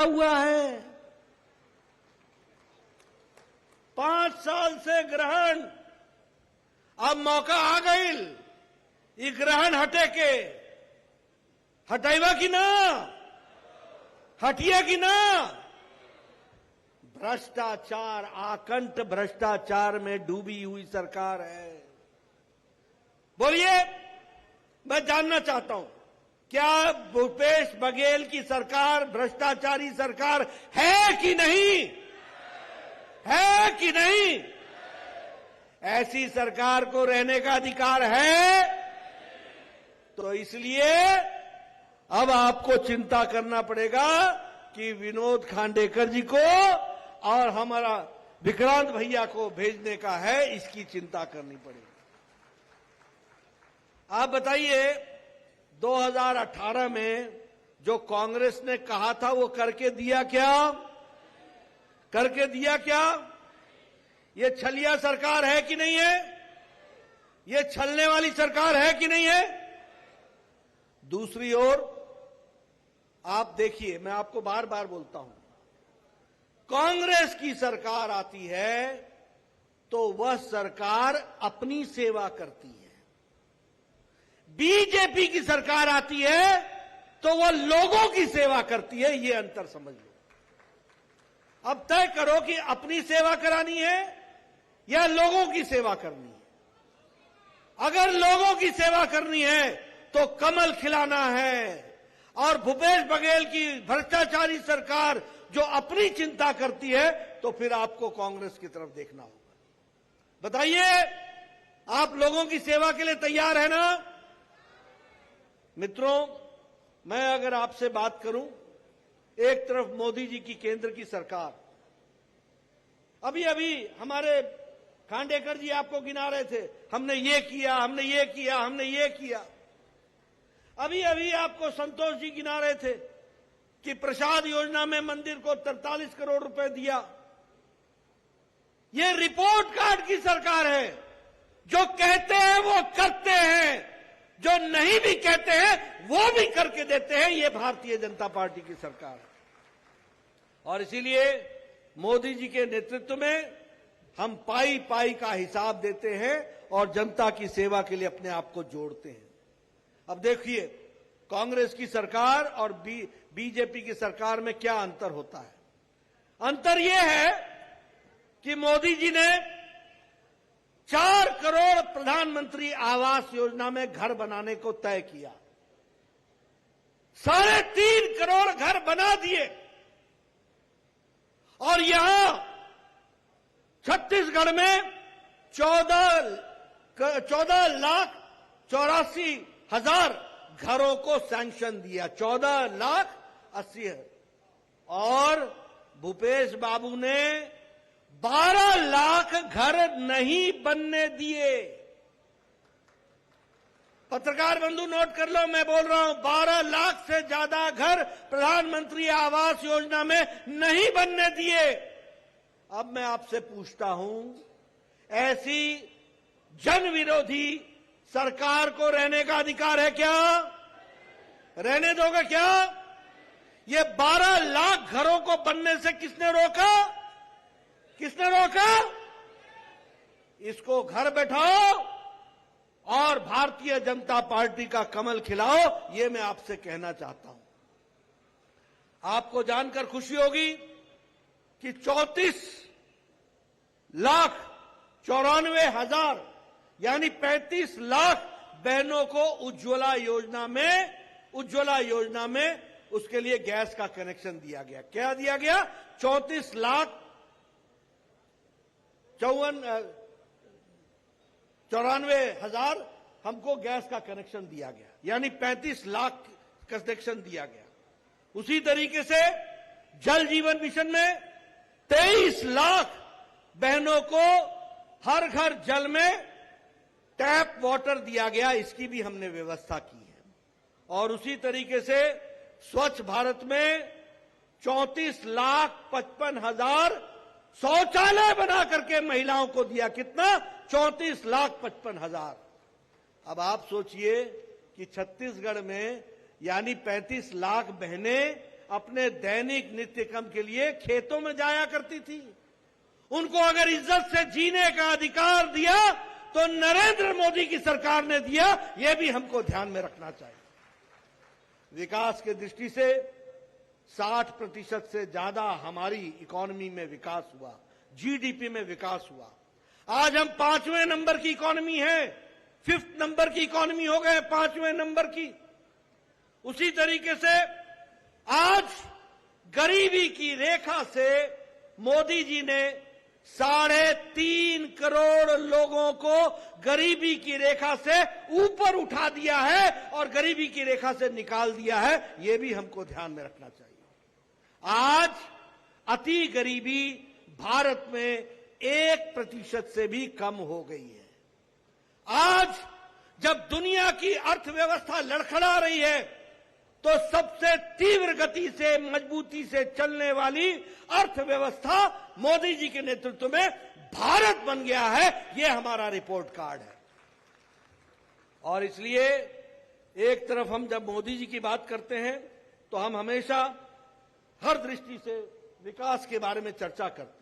हुआ है। 5 साल से ग्रहण, अब मौका आ गई, ये ग्रहण हटे के हटाइबा की ना, हटिया की ना। भ्रष्टाचार, आकंठ भ्रष्टाचार में डूबी हुई सरकार है। बोलिए, मैं जानना चाहता हूं, क्या भूपेश बघेल की सरकार भ्रष्टाचारी सरकार है कि नहीं? है कि नहीं? ऐसी सरकार को रहने का अधिकार है। तो इसलिए अब आपको चिंता करना पड़ेगा कि विनोद खांडेकर जी को और हमारा विक्रांत भैया को भेजने का है, इसकी चिंता करनी पड़ेगी। आप बताइए, 2018 में जो कांग्रेस ने कहा था वो करके दिया क्या? करके दिया क्या? ये छलिया सरकार है कि नहीं है? ये छलने वाली सरकार है कि नहीं है? दूसरी ओर आप देखिए, मैं आपको बार बार बोलता हूं, कांग्रेस की सरकार आती है तो वह सरकार अपनी सेवा करती है। बीजेपी की सरकार आती है तो वह लोगों की सेवा करती है। यह अंतर समझ लो। अब तय करो कि अपनी सेवा करानी है या लोगों की सेवा करनी है। अगर लोगों की सेवा करनी है तो कमल खिलाना है, और भूपेश बघेल की भ्रष्टाचारी सरकार जो अपनी चिंता करती है, तो फिर आपको कांग्रेस की तरफ देखना होगा। बताइए, आप लोगों की सेवा के लिए तैयार है ना? मित्रों, मैं अगर आपसे बात करूं, एक तरफ मोदी जी की केंद्र की सरकार, अभी अभी हमारे खांडेकर जी आपको गिना रहे थे, हमने ये किया, हमने ये किया, हमने ये किया। अभी अभी आपको संतोष जी गिना रहे थे कि प्रसाद योजना में मंदिर को 43 करोड़ रुपए दिया। ये रिपोर्ट कार्ड की सरकार है। जो कहते हैं वो करते हैं, जो नहीं भी कहते हैं वो भी करके देते हैं। ये भारतीय जनता पार्टी की सरकार है। और इसीलिए मोदी जी के नेतृत्व में हम पाई पाई का हिसाब देते हैं और जनता की सेवा के लिए अपने आप को जोड़ते हैं। अब देखिए, कांग्रेस की सरकार और बीजेपी की सरकार में क्या अंतर होता है। अंतर यह है कि मोदी जी ने 4 करोड़ प्रधानमंत्री आवास योजना में घर बनाने को तय किया। 3.5 करोड़ घर बना दिए। और यहां छत्तीसगढ़ में 14,84,000 घरों को सैंक्शन दिया। 14,80,000। और भूपेश बाबू ने 12 लाख घर नहीं बनने दिए। पत्रकार बंधु नोट कर लो, मैं बोल रहा हूं, 12 लाख से ज्यादा घर प्रधानमंत्री आवास योजना में नहीं बनने दिए। अब मैं आपसे पूछता हूं, ऐसी जन विरोधी सरकार को रहने का अधिकार है क्या? रहने दोगे क्या? ये 12 लाख घरों को बनने से किसने रोका? किसने रोका? इसको घर बैठाओ और भारतीय जनता पार्टी का कमल खिलाओ। ये मैं आपसे कहना चाहता हूं। आपको जानकर खुशी होगी कि 34,94,000 यानी 35 लाख बहनों को उज्ज्वला योजना में उसके लिए गैस का कनेक्शन दिया गया। क्या दिया गया? 34,94,000 हमको गैस का कनेक्शन दिया गया, यानी 35 लाख कनेक्शन दिया गया। उसी तरीके से जल जीवन मिशन में 23 लाख बहनों को हर घर जल में टैप वाटर दिया गया। इसकी भी हमने व्यवस्था की है। और उसी तरीके से स्वच्छ भारत में 34,55,000 शौचालय बना करके महिलाओं को दिया। कितना? 34,55,000। अब आप सोचिए कि छत्तीसगढ़ में यानी 35 लाख बहनें अपने दैनिक नित्य कर्म के लिए खेतों में जाया करती थी। उनको अगर इज्जत से जीने का अधिकार दिया तो नरेंद्र मोदी की सरकार ने दिया, यह भी हमको ध्यान में रखना चाहिए। विकास की दृष्टि से 60% से ज्यादा हमारी इकोनॉमी में विकास हुआ, जीडीपी में विकास हुआ। आज हम 5वें नंबर की इकोनॉमी है, 5th नंबर की इकोनॉमी हो गए, 5वें नंबर की। उसी तरीके से आज गरीबी की रेखा से मोदी जी ने 3.5 करोड़ लोगों को गरीबी की रेखा से ऊपर उठा दिया है और गरीबी की रेखा से निकाल दिया है। यह भी हमको ध्यान में रखना चाहिए। आज अति गरीबी भारत में 1% से भी कम हो गई है। आज जब दुनिया की अर्थव्यवस्था लड़खड़ा रही है तो सबसे तीव्र गति से, मजबूती से चलने वाली अर्थव्यवस्था मोदी जी के नेतृत्व में भारत बन गया है। यह हमारा रिपोर्ट कार्ड है। और इसलिए एक तरफ हम जब मोदी जी की बात करते हैं तो हम हमेशा हर दृष्टि से विकास के बारे में चर्चा करते हैं।